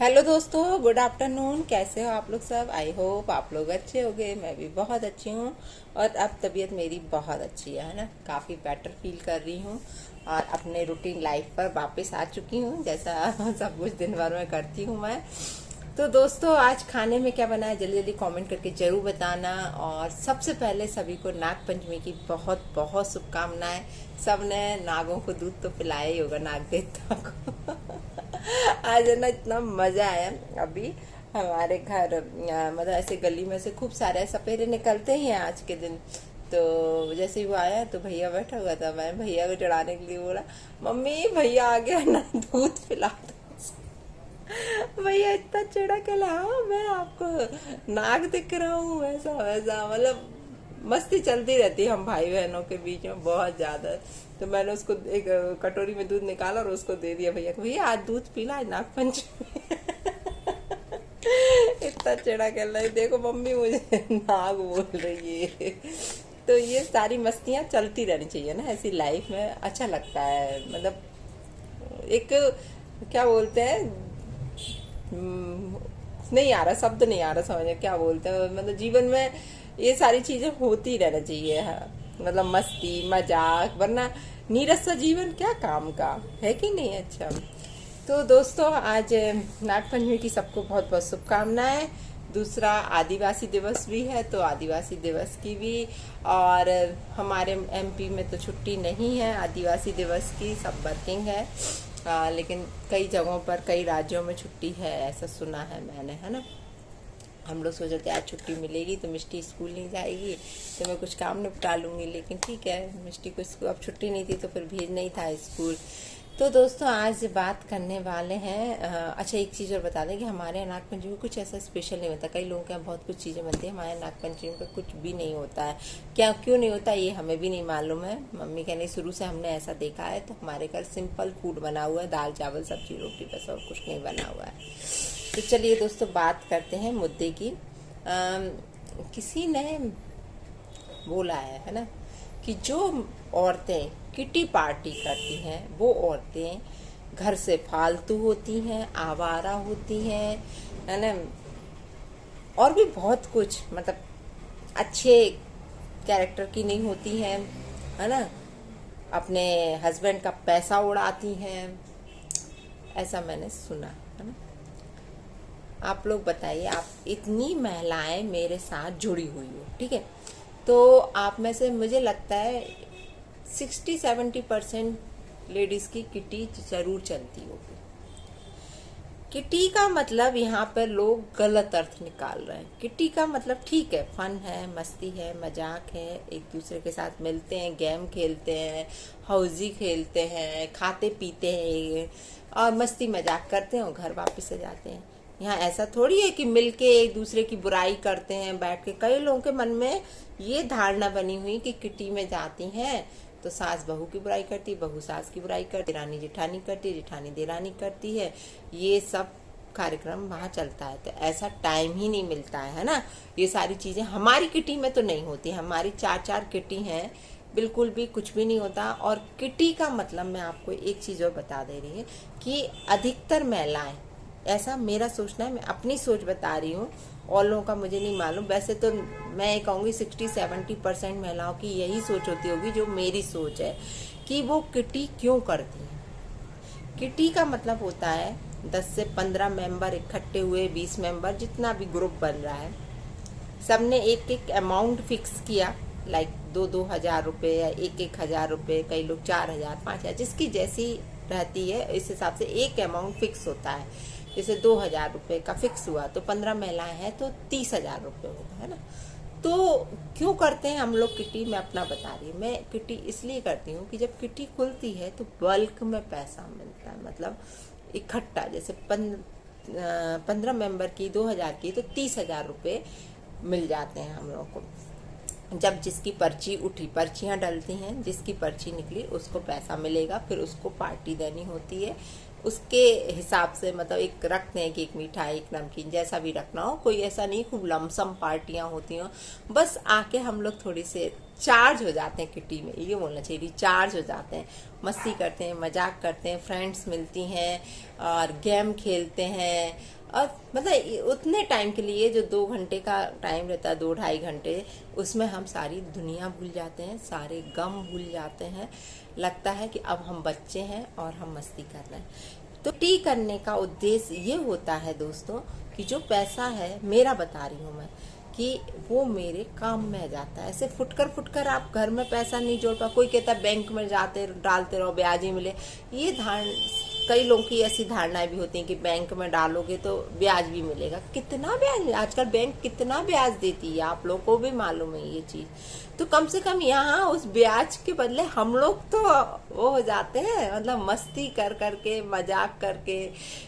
Hello दोस्तों, good afternoon. कैसे हो आप लोग सब? आई होप आप लोग अच्छे होंगे। मैं भी बहुत अच्छी हूँ और अब तबीयत मेरी बहुत अच्छी है ना। काफ़ी बेटर फील कर रही हूँ और अपने रूटीन लाइफ पर वापस आ चुकी हूँ, जैसा सब कुछ दिन भर में करती हूँ मैं। तो दोस्तों, आज खाने में क्या बना है जल्दी जल्दी कमेंट करके जरूर बताना। और सबसे पहले सभी को नाग पंचमी की बहुत बहुत शुभकामनाएं। सबने नागों को दूध तो पिलाया ही होगा, नाग देवता को। आज है ना, इतना मजा आया। अभी हमारे घर मतलब ऐसे गली में से खूब सारे सपेरे निकलते ही हैं आज के दिन। तो जैसे ही वो आया तो भैया बैठा हुआ था, मैं भैया को चढ़ाने के लिए बोला, मम्मी भैया आ गया ना, दूध पिला दो। भैया इतना चिढ़ा के ला, "हाँ, मैं आपको नाग दिख रहा हूँ, ऐसा वैसा।" मतलब मस्ती चलती रहती है हम भाई बहनों के बीच में बहुत ज्यादा। तो मैंने उसको एक कटोरी में दूध निकाला और उसको दे दिया भैया को, भैया आज दूध पीला है नाग पंचमी। इतना चिढ़ा कर रहा है, देखो मम्मी मुझे नाग बोल रही है। तो ये सारी मस्तियां चलती रहनी चाहिए ना ऐसी लाइफ में, अच्छा लगता है। मतलब एक, क्या बोलते हैं, नहीं आ रहा शब्द, नहीं आ रहा समझ में, क्या बोलते हैं, मतलब जीवन में ये सारी चीजें होती रहना चाहिए। हाँ, मतलब मस्ती मजाक, वरना नीरस सा जीवन क्या काम का है कि नहीं। अच्छा, तो दोस्तों आज नागपंचमी की सबको बहुत बहुत शुभकामनाएं। दूसरा आदिवासी दिवस भी है, तो आदिवासी दिवस की भी। और हमारे एमपी में तो छुट्टी नहीं है आदिवासी दिवस की, सब वर्किंग है। लेकिन कई जगहों पर, कई राज्यों में छुट्टी है, ऐसा सुना है मैंने, है ना। हम लोग सोच रहे थे आज छुट्टी मिलेगी तो मिष्टी स्कूल नहीं जाएगी, तो मैं कुछ काम निपटा लूंगी। लेकिन ठीक है, मिष्टी को स्कूल अब छुट्टी नहीं थी तो फिर भेजना ही था स्कूल। तो दोस्तों आज बात करने वाले हैं, अच्छा एक चीज़ और बता दें कि हमारे यहाँ नागपंचमी में कुछ ऐसा स्पेशल नहीं होता। कई लोगों के यहाँ बहुत कुछ चीज़ें बनती है, हमारे यहाँ नागपंचमी पे कुछ भी नहीं होता है। क्या क्यों नहीं होता ये हमें भी नहीं मालूम है। मम्मी कहने शुरू से हमने ऐसा देखा है, तो हमारे घर सिंपल फूड बना हुआ है, दाल चावल सब्जी रोटी, बस और कुछ नहीं बना हुआ है। तो चलिए दोस्तों बात करते हैं मुद्दे की। किसी ने बोला है ना, कि जो औरतें किटी पार्टी करती हैं वो औरतें घर से फालतू होती हैं, आवारा होती हैं, है ना। और भी बहुत कुछ, मतलब अच्छे कैरेक्टर की नहीं होती हैं, है ना। अपने हस्बैंड का पैसा उड़ाती हैं, ऐसा मैंने सुना है ना। आप लोग बताइए, आप इतनी महिलाएं मेरे साथ जुड़ी हुई हो, ठीक है, तो आप में से मुझे लगता है 60-70% लेडीज की किटी जरूर चलती होगी। किटी का मतलब यहाँ पर लोग गलत अर्थ निकाल रहे हैं। किटी का मतलब ठीक है, फन है, मस्ती है, मजाक है, एक दूसरे के साथ मिलते हैं, गेम खेलते हैं, हौजी खेलते हैं, खाते पीते हैं और मस्ती मजाक करते हैं और घर वापस आ जाते हैं। यहाँ ऐसा थोड़ी है कि मिलके एक दूसरे की बुराई करते हैं बैठ के। कई लोगों के मन में ये धारणा बनी हुई कि किटी में जाती हैं तो सास बहू की बुराई करती, बहू सास की बुराई करती, रानी जेठानी करती, जेठानी देरानी करती है। ये सब कार्यक्रम वहाँ चलता है, तो ऐसा टाइम ही नहीं मिलता है ना। ये सारी चीजें हमारी किटी में तो नहीं होती। हमारी 4-4 किटी हैं, बिल्कुल भी कुछ भी नहीं होता। और किटी का मतलब मैं आपको एक चीज और बता दे रही है कि अधिकतर महिलाएं, ऐसा मेरा सोचना है, मैं अपनी सोच बता रही हूँ, और लोगों का मुझे नहीं मालूम। वैसे तो मैं ये कहूँगी 60-70% महिलाओं की यही सोच होती होगी जो मेरी सोच है, कि वो किटी क्यों करती हैं। किटी का मतलब होता है 10 से 15 मेंबर इकट्ठे हुए, 20 मेंबर, जितना भी ग्रुप बन रहा है, सबने एक एक अमाउंट फिक्स किया, लाइक 2-2 हजार रुपये या 1-1 हजार रुपये, कई लोग 4 हजार 5 हजार, जिसकी जैसी रहती है इस हिसाब से एक अमाउंट फिक्स होता है। जैसे 2 हजार रुपये का फिक्स हुआ तो 15 महिलाएं हैं तो 30 हजार रुपये होगा, है ना। तो क्यों करते हैं हम लोग किटी, मैं अपना बता रही हूँ। मैं किटी इसलिए करती हूँ कि जब किटी खुलती है तो बल्क में पैसा मिलता है, मतलब इकट्ठा। जैसे 15 मेंबर की 2 हजार की तो 30 हजार रुपये मिल जाते हैं हम लोग को। जब जिसकी पर्ची उठी, पर्चियां डलती हैं, जिसकी पर्ची निकली उसको पैसा मिलेगा, फिर उसको पार्टी देनी होती है, उसके हिसाब से मतलब एक रखते हैं कि एक मिठाई, एक नमकीन, जैसा भी रखना हो। कोई ऐसा नहीं खूब लमसम पार्टियां होती हो, बस आके हम लोग थोड़ी से चार्ज हो जाते हैं किटी में, ये बोलना चाहिए, रिचार्ज हो जाते हैं, मस्ती करते हैं, मजाक करते हैं, फ्रेंड्स मिलती हैं और गेम खेलते हैं। और मतलब उतने टाइम के लिए जो 2 घंटे का टाइम रहता है, 2-2.5 घंटे, उसमें हम सारी दुनिया भूल जाते हैं, सारे गम भूल जाते हैं। लगता है कि अब हम बच्चे हैं और हम मस्ती कर रहे हैं। तो टी करने का उद्देश्य ये होता है दोस्तों कि जो पैसा है, मेरा बता रही हूँ मैं, कि वो मेरे काम में आ जाता है। ऐसे फुटकर आप घर में पैसा नहीं जोड़ पा। कोई कहता है बैंक में जाते डालते रहो ब्याज ही मिले, ये कई लोगों की ऐसी धारणाएं भी होती हैं कि बैंक में डालोगे तो ब्याज भी मिलेगा। कितना ब्याज, आजकल बैंक कितना ब्याज देती है, आप लोगों को भी मालूम है ये चीज। तो कम से कम यहाँ उस ब्याज के बदले हम लोग तो वो हो जाते हैं, मतलब मस्ती कर करके, मजाक करके,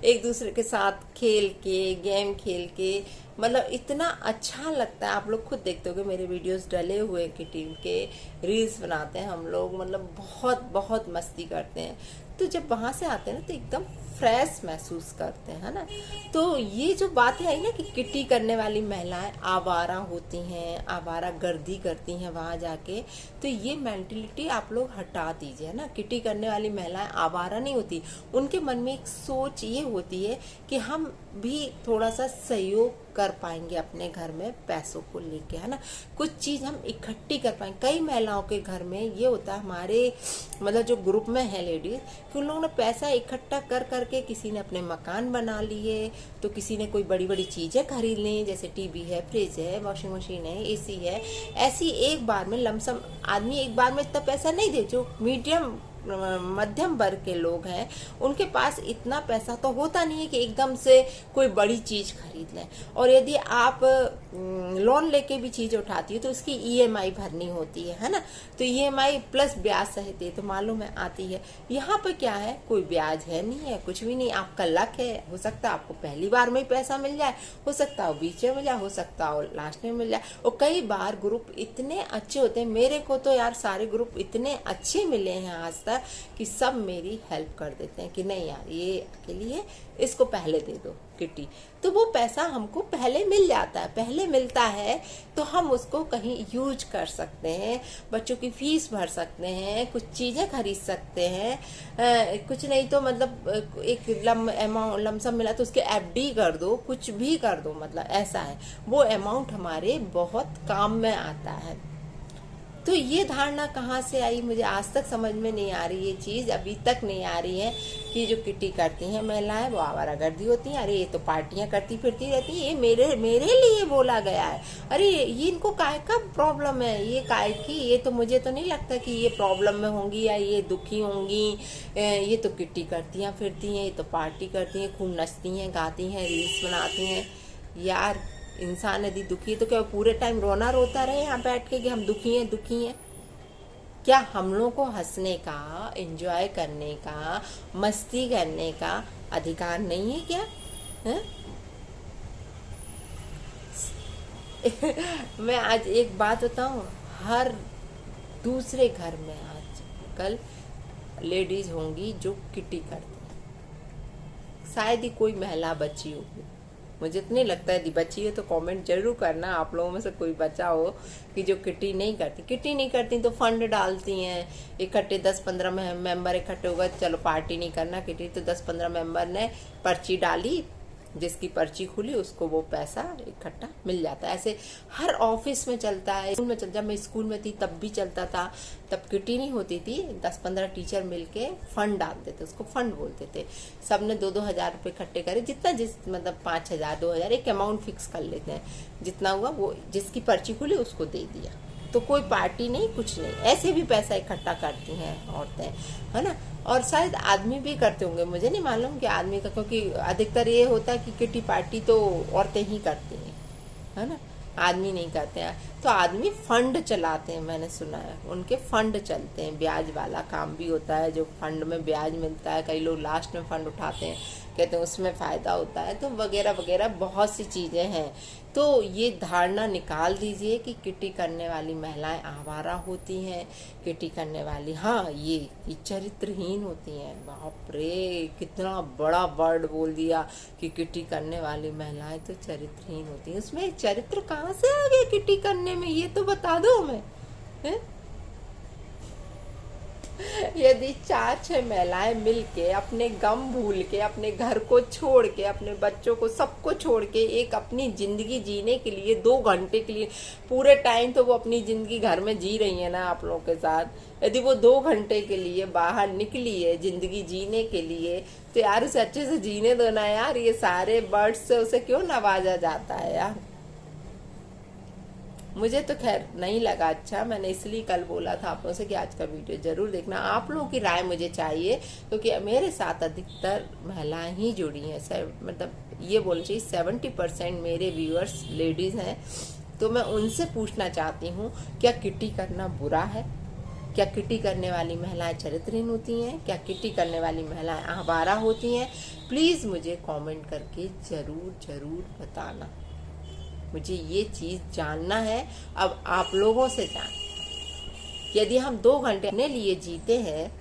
एक दूसरे के साथ खेल के, गेम खेल के, मतलब इतना अच्छा लगता है। आप लोग खुद देखते हो कि मेरे वीडियोस डले हुए की टीम के रील्स बनाते हैं हम लोग, मतलब बहुत बहुत मस्ती करते हैं। तो जब वहां से आते हैं ना तो एकदम फ्रेश महसूस करते हैं, है ना। तो ये जो बातें आई ना कि किटी करने वाली महिलाएं आवारा होती हैं, आवारा गर्दी करती हैं वहां जाके, तो ये मेंटलिटी आप लोग हटा दीजिए, है ना। किटी करने वाली महिलाएं आवारा नहीं होती, उनके मन में एक सोच ये होती है कि हम भी थोड़ा सा सहयोग कर पाएंगे अपने घर में पैसों को लेके, है ना। कुछ चीज हम इकट्ठी कर पाएंगे। कई महिलाओं के घर में ये होता है, हमारे मतलब जो ग्रुप में है लेडीज, कि उन लोगों ने पैसा इकट्ठा कर करके किसी ने अपने मकान बना लिए, तो किसी ने कोई बड़ी बड़ी चीजें खरीद ली, जैसे टीवी है, फ्रिज है, वॉशिंग मशीन है, एसी है। ऐसी एक बार में लमसम आदमी एक बार में इतना पैसा नहीं दे। जो मीडियम मध्यम वर्ग के लोग हैं, उनके पास इतना पैसा तो होता नहीं है कि एकदम से कोई बड़ी चीज खरीद लें। और यदि आप लोन लेके भी चीज उठाती है तो उसकी ईएमआई भरनी होती है ना। तो ईएमआई प्लस ब्याज सहित तो मालूम है आती है। यहाँ पे क्या है, कोई ब्याज है नहीं है, कुछ भी नहीं, आपका लक है। हो सकता है आपको पहली बार में ही पैसा मिल जाए, हो सकता है बीच में मिल जाए, हो सकता है लास्ट में मिल जाए। और कई बार ग्रुप इतने अच्छे होते हैं, मेरे को तो यार सारे ग्रुप इतने अच्छे मिले हैं आज तक कि सब मेरी हेल्प कर देते हैं कि नहीं यार ये अकेली है, इसको पहले दे दो किटी। तो वो पैसा हमको पहले मिल जाता है, पहले मिलता है तो हम उसको कहीं यूज कर सकते हैं, बच्चों की फीस भर सकते हैं, कुछ चीजें खरीद सकते हैं। कुछ नहीं तो मतलब एक लमसम मिला तो उसके एफडी कर दो, कुछ भी कर दो, मतलब ऐसा है। वो अमाउंट हमारे बहुत काम में आता है। तो ये धारणा कहाँ से आई, मुझे आज तक समझ में नहीं आ रही, ये चीज अभी तक नहीं आ रही है कि जो किटी करती हैं महिलाएं वो आवारागर्दी होती हैं। अरे ये तो पार्टियां करती फिरती रहती हैं, ये मेरे लिए बोला गया है। अरे ये इनको काय का प्रॉब्लम है, ये काय की, ये तो मुझे तो नहीं लगता कि ये प्रॉब्लम में होंगी या ये दुखी होंगी। ये तो किटी करती फिरती हैं, ये तो पार्टी करती हैं, खूब नचती हैं, गाती हैं, रील्स बनाती हैं। यार इंसान यदि दुखी है तो क्या पूरे टाइम रोता रहे यहाँ बैठ के कि हम दुखी हैं? क्या हम लोगों को हंसने का, एंजॉय करने का, मस्ती करने का अधिकार नहीं है क्या है? मैं आज एक बात बताऊं, हर दूसरे घर में आजकल लेडीज होंगी जो किटी करती हैं। शायद ही कोई महिला बची होगी, मुझे तो नहीं लगता है। यदि बची है तो कमेंट जरूर करना, आप लोगों में से कोई बचा हो कि जो किटी नहीं करती तो फंड डालती हैं इकट्ठे। 10-15 मेंबर इकट्ठे हो गए, चलो पार्टी नहीं करना किटी, तो 10-15 मेंबर ने पर्ची डाली, जिसकी पर्ची खुली उसको वो पैसा इकट्ठा मिल जाता है। ऐसे हर ऑफिस में चलता है, स्कूल में जब मैं स्कूल में थी तब भी चलता था। तब किटी नहीं होती थी, 10-15 टीचर मिलके फंड डालते थे, उसको फंड बोलते थे। सबने 2-2 हजार रुपए इकट्ठे करे, जितना मतलब 5,000 2,000 एक अमाउंट फिक्स कर लेते हैं, जितना हुआ वो जिसकी पर्ची खुली उसको दे दिया। तो कोई पार्टी नहीं, कुछ नहीं, ऐसे भी पैसा इकट्ठा करती हैं औरतें, है ना। और शायद आदमी भी करते होंगे, मुझे नहीं मालूम कि आदमी का, क्योंकि अधिकतर ये होता है कि किटी पार्टी तो औरतें ही करती हैं, है ना, आदमी नहीं करते हैं। तो आदमी फंड चलाते हैं, मैंने सुना है उनके फंड चलते हैं, ब्याज वाला काम भी होता है, जो फंड में ब्याज मिलता है। कई लोग लास्ट में फंड उठाते हैं, कहते हैं उसमें फ़ायदा होता है, तो वगैरह वगैरह बहुत सी चीज़ें हैं। तो ये धारणा निकाल दीजिए कि किटी करने वाली महिलाएं आवारा होती हैं, किटी करने वाली, हाँ ये चरित्रहीन होती हैं। बाप रे, कितना बड़ा वर्ड बोल दिया कि किटी करने वाली महिलाएं तो चरित्रहीन होती हैं। उसमें चरित्र कहाँ से आ गया किटी करने में, ये तो बता दो हमें, है? यदि 4-6 महिलाएं मिलके अपने गम भूल के, अपने घर को छोड़ के, अपने बच्चों को, सबको छोड़ के एक अपनी जिंदगी जीने के लिए 2 घंटे के लिए, पूरे टाइम तो वो अपनी जिंदगी घर में जी रही है ना आप लोगों के साथ, यदि वो 2 घंटे के लिए बाहर निकली है जिंदगी जीने के लिए, तो यार उसे अच्छे से जीने दो ना यार। ये सारे बर्ड्स से उसे क्यों नवाजा जाता है यार? मुझे तो खैर नहीं लगा अच्छा, मैंने इसलिए कल बोला था आप लोगों से कि आज का वीडियो जरूर देखना। आप लोगों की राय मुझे चाहिए, क्योंकि मेरे साथ अधिकतर महिलाएं ही जुड़ी हैं, मतलब ये बोलना चाहिए 70% मेरे व्यूअर्स लेडीज हैं। तो मैं उनसे पूछना चाहती हूँ, क्या किटी करना बुरा है? क्या किटी करने वाली महिलाएं चरित्रहीन होती हैं? क्या किटी करने वाली महिलाएं आवारा होती हैं? प्लीज मुझे कमेंट करके जरूर जरूर बताना, मुझे ये चीज जानना है। अब आप लोगों से जान, यदि हम 2 घंटे अपने लिए जीते हैं,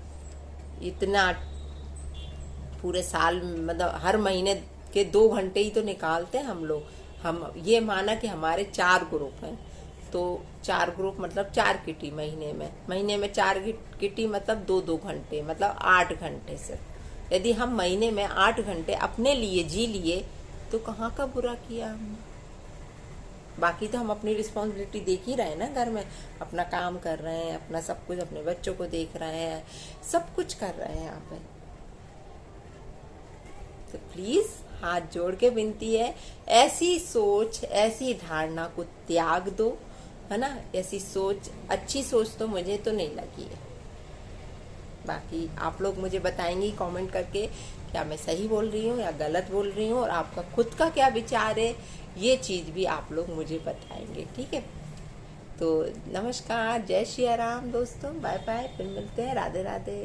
इतना पूरे साल, मतलब हर महीने के 2 घंटे ही तो निकालते हैं हम लोग। हम ये माना कि हमारे 4 ग्रुप हैं, तो 4 ग्रुप मतलब 4 किटी महीने में 4 किटी मतलब 2-2 घंटे, मतलब 8 घंटे से। यदि हम महीने में 8 घंटे अपने लिए जी लिए, तो कहाँ का बुरा किया हमने? बाकी तो हम अपनी रिस्पॉन्सिबिलिटी देख ही रहे हैं ना, घर में अपना काम कर रहे हैं, अपना सब कुछ, अपने बच्चों को देख रहे हैं, सब कुछ कर रहे हैं यहाँ पे। तो प्लीज हाथ जोड़ के विनती है, ऐसी सोच, ऐसी धारणा को त्याग दो, है ना? ऐसी सोच, अच्छी सोच तो मुझे तो नहीं लगी है। बाकी आप लोग मुझे बताएंगी कमेंट करके, क्या मैं सही बोल रही हूँ या गलत बोल रही हूँ, और आपका खुद का क्या विचार है, ये चीज भी आप लोग मुझे बताएंगे, ठीक है? तो नमस्कार, जय श्री राम दोस्तों, बाय बाय, फिर मिलते हैं, राधे राधे।